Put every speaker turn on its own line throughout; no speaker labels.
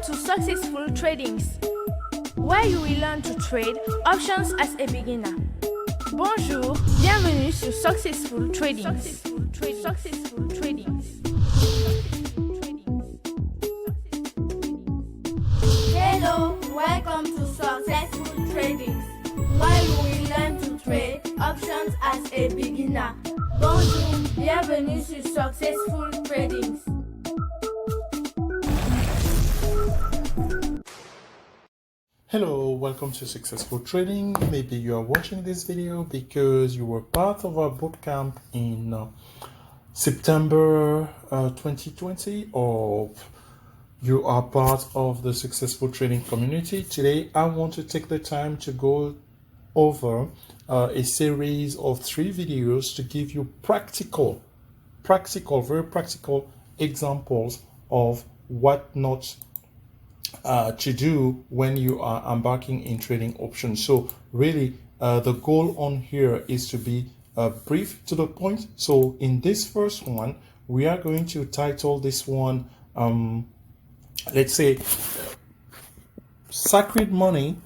to Successful Tradings, where you will learn to trade options as a beginner. Bonjour, bienvenue sur Successful Tradings. Successful Tradings.
Hello, welcome to Successful Tradings, where you will learn to trade options as a beginner. Bonjour, bienvenue sur Successful Tradings.
Hello, welcome to Successful Trading. Maybe you are watching this video because you were part of our bootcamp in September 2020, or you are part of the Successful Trading community. Today, I want to take the time to go over a series of 3 videos to give you very practical examples of what not to do when you are embarking in trading options. So really the goal on here is to be brief to the point. So in this first one, we are going to title this one let's say Sacred Money,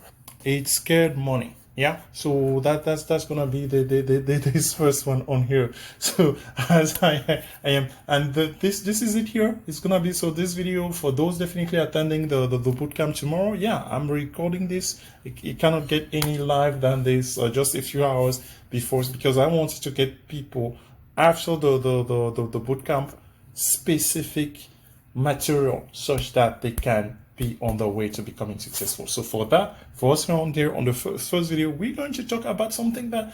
It's Scared Money. Yeah, so that's gonna be this first one on here. So as I am, and this is it here. It's gonna be, so this video for those definitely attending the bootcamp tomorrow. Yeah, I'm recording this. It cannot get any live than this, just a few hours before, because I wanted to get people after the bootcamp specific material such that they can be on the way to becoming successful. So for us on there on the first video, we're going to talk about something that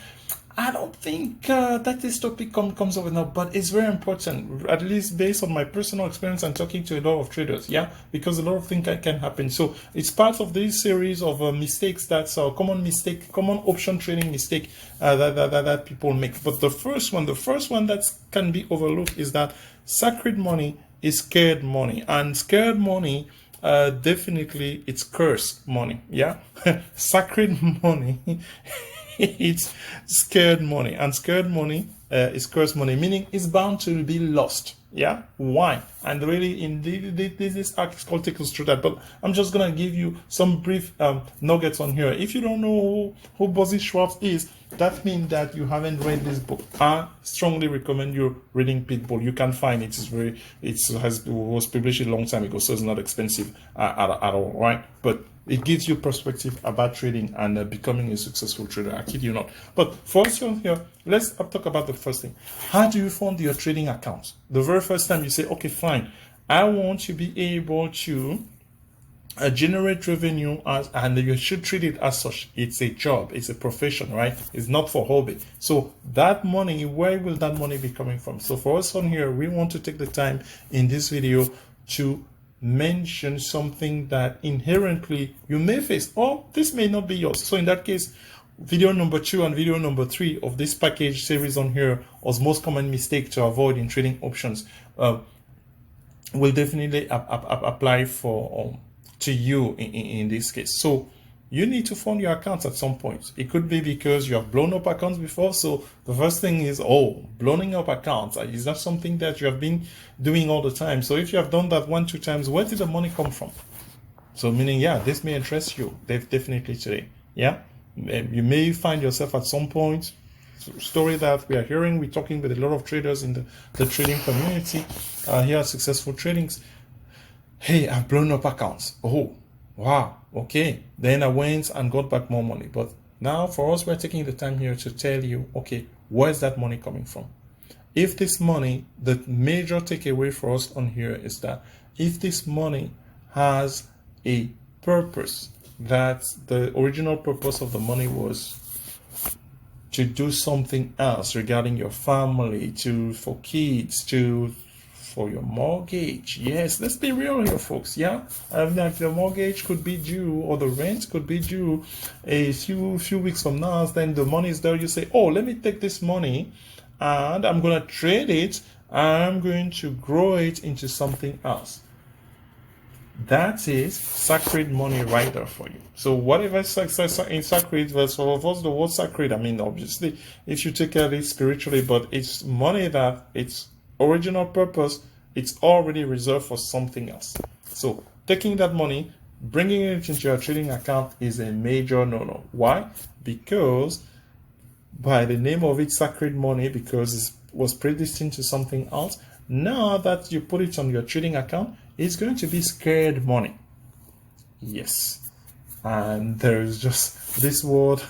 I don't think that this topic comes over now, but it's very important, at least based on my personal experience and talking to a lot of traders. Yeah, because a lot of things can happen. So it's part of this series of mistakes that's common option trading mistake that people make. But the first one that can be overlooked is that sacred money is scared money, and scared money definitely it's cursed money. Yeah, sacred money it's scared money, and scared money is cursed money, meaning it's bound to be lost. Yeah, why? And really in this article takes us through that, but I'm just gonna give you some brief nuggets on here. If you don't know who Buzzy Schwartz is, that means that you haven't read this book. I strongly recommend you reading Pitbull. You can find it. It was published a long time ago, so it's not expensive at all, right? But it gives you perspective about trading and becoming a successful trader. I kid you not. But for us here, let's talk about the first thing. How do you fund your trading account? The very first time you say, okay, fine, I want to be able to generate revenue, and you should treat it as such. It's a job, it's a profession, right? It's not for hobby. So that money, where will that money be coming from? So for us on here, we want to take the time in this video to mention something that inherently you may face, or this may not be yours. So in that case, video number 2 and video number 3 of this package series on here was most common mistake to avoid in trading options, will definitely apply for to you in this case. So you need to fund your accounts at some point. It could be because you have blown up accounts before. So the first thing is, blowing up accounts is not something that you have been doing all the time. So if you have done that 1-2 times, where did the money come from? So meaning, yeah, this may interest you definitely today. Yeah, you may find yourself at some point, story that we are hearing, we're talking with a lot of traders in the trading community here at Successful Tradings. Hey, I've blown up accounts. Oh, wow. Okay. Then I went and got back more money. But now for us, we're taking the time here to tell you, okay, where's that money coming from? If this money, the major takeaway for us on here is that if this money has a purpose, that the original purpose of the money was to do something else regarding your family, for kids, for your mortgage. Yes, let's be real here, folks. Yeah, if the mortgage could be due, or the rent could be due a few weeks from now, then the money is there. You say, oh, let me take this money and I'm going to trade it. I'm going to grow it into something else. That is sacred money right there for you. So whatever in sacred, for us the word sacred, I mean, obviously, if you take at it spiritually, but it's money that its original purpose, it's already reserved for something else. So taking that money, bringing it into your trading account is a major no-no. Why? Because by the name of it, sacred money, because it was predestined to something else. Now that you put it on your trading account, it's going to be scared money. Yes. And there's just this word,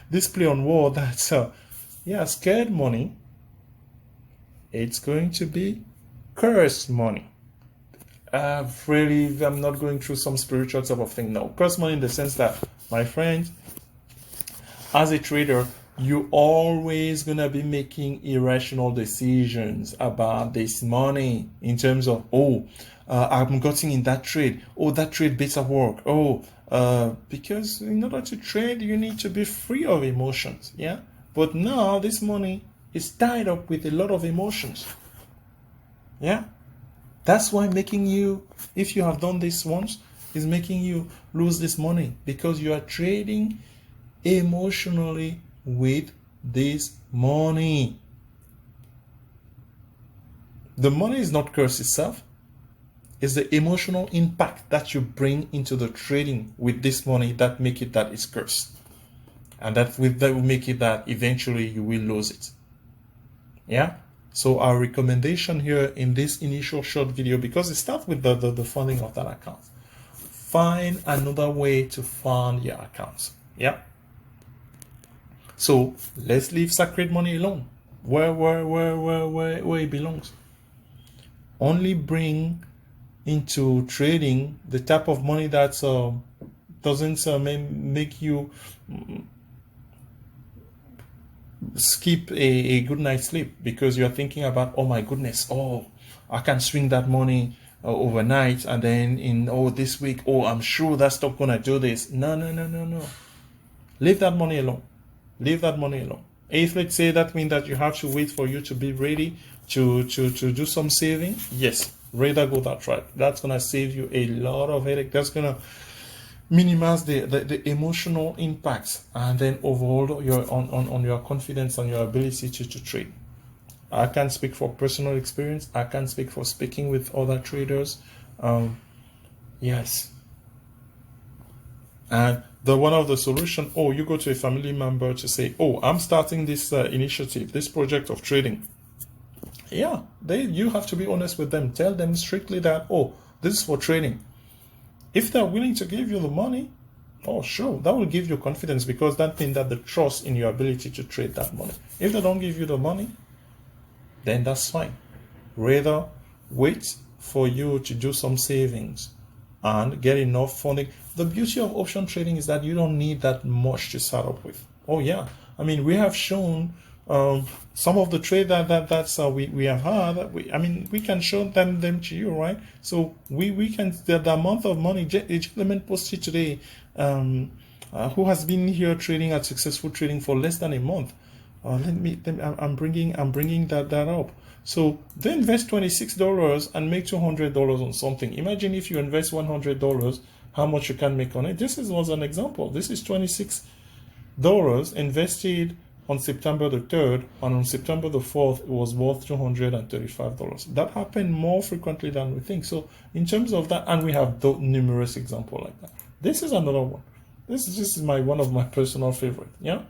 this play on word that's, yeah, scared money. It's going to be cursed money. I'm not going through some spiritual type of thing. No, cursed money in the sense that, my friend, as a trader, you're always going to be making irrational decisions about this money in terms of, I'm getting in that trade. Oh, that trade better work. Because in order to trade, you need to be free of emotions. Yeah. But now this money is tied up with a lot of emotions. Yeah. That's why making you, if you have done this once, is making you lose this money, because you are trading emotionally with this money. The money is not curse itself. It's the emotional impact that you bring into the trading with this money that make it that it's cursed. And that will make it that eventually you will lose it. Yeah? So our recommendation here in this initial short video, because it starts with the funding of that account, find another way to fund your accounts. Yeah? So let's leave sacred money alone. Where it belongs. Only bring into trading the type of money that doesn't make you skip a good night's sleep, because you're thinking about, oh my goodness, I can swing that money overnight, and then in this week, I'm sure that stock gonna do this. No. Leave that money alone. Leave that money alone. If let's say that means that you have to wait for you to be ready to do some saving, yes, rather go that route. That's gonna save you a lot of headache. That's gonna minimize the emotional impacts, and then overall your on your confidence and your ability to trade. I can't speak for personal experience. I can't speak for speaking with other traders. Yes. And one of the solution, you go to a family member to say, I'm starting this initiative, this project of trading. Yeah, you have to be honest with them. Tell them strictly that, this is for trading. If they're willing to give you the money, sure, that will give you confidence, because that means that the trust in your ability to trade that money. If they don't give you the money, then that's fine. Rather, wait for you to do some savings and get enough funding. The beauty of option trading is that you don't need that much to start up with. We have shown some of the trade we have had. We can show them to you, right? So we can, the amount of money. A gentleman posted today, who has been here trading at Successful Trading for less than a month. I'm bringing that up. So they invest $26 and make $200 on something. Imagine if you invest $100, how much you can make on it. This was an example. This is $26 invested on September the 3rd, and on September the 4th, it was worth $235. That happened more frequently than we think. So in terms of that, and we have numerous examples like that. This is another one. This is one of my personal favorite. Yeah.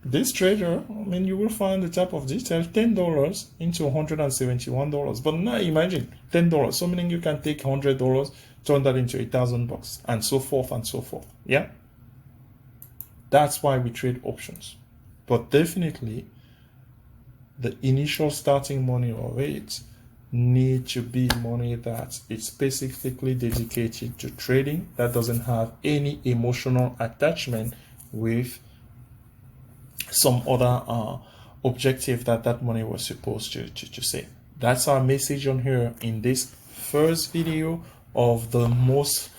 This trader, you will find the type of detail, $10 into $171. But now imagine $10. So meaning you can take $100, turn that into $1,000, and so forth and so forth. Yeah. That's why we trade options. But definitely, the initial starting money of it need to be money that is specifically dedicated to trading, that doesn't have any emotional attachment with some other objective that money was supposed to say. That's our message on here in this first video of the most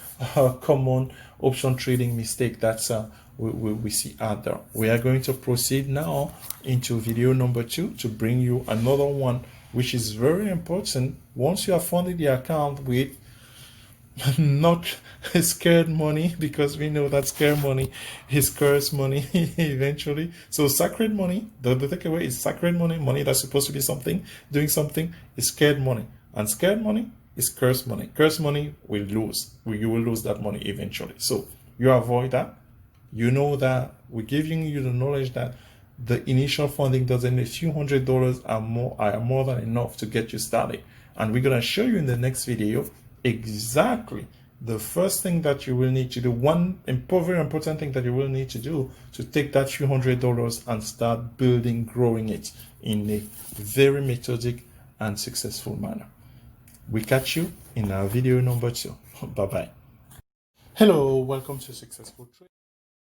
common option trading mistake that's we see out there. We are going to proceed now into video number 2 to bring you another one, which is very important. Once you have funded the account with not scared money, because we know that scared money is cursed money eventually. So sacred money, the takeaway is sacred money, money that's supposed to be something, doing something, is scared money. And scared money is curse money. Curse money will lose. You will lose that money eventually. So you avoid that. You know that we're giving you the knowledge that the initial funding doesn't, a few $100s are more than enough to get you started. And we're going to show you in the next video exactly the first thing that you will need to do, one very important thing that you will need to do to take that few $100s and start building, growing it in a very methodic and successful manner. We catch you in our video number 2. Bye-bye. Hello, welcome to Successful Trading.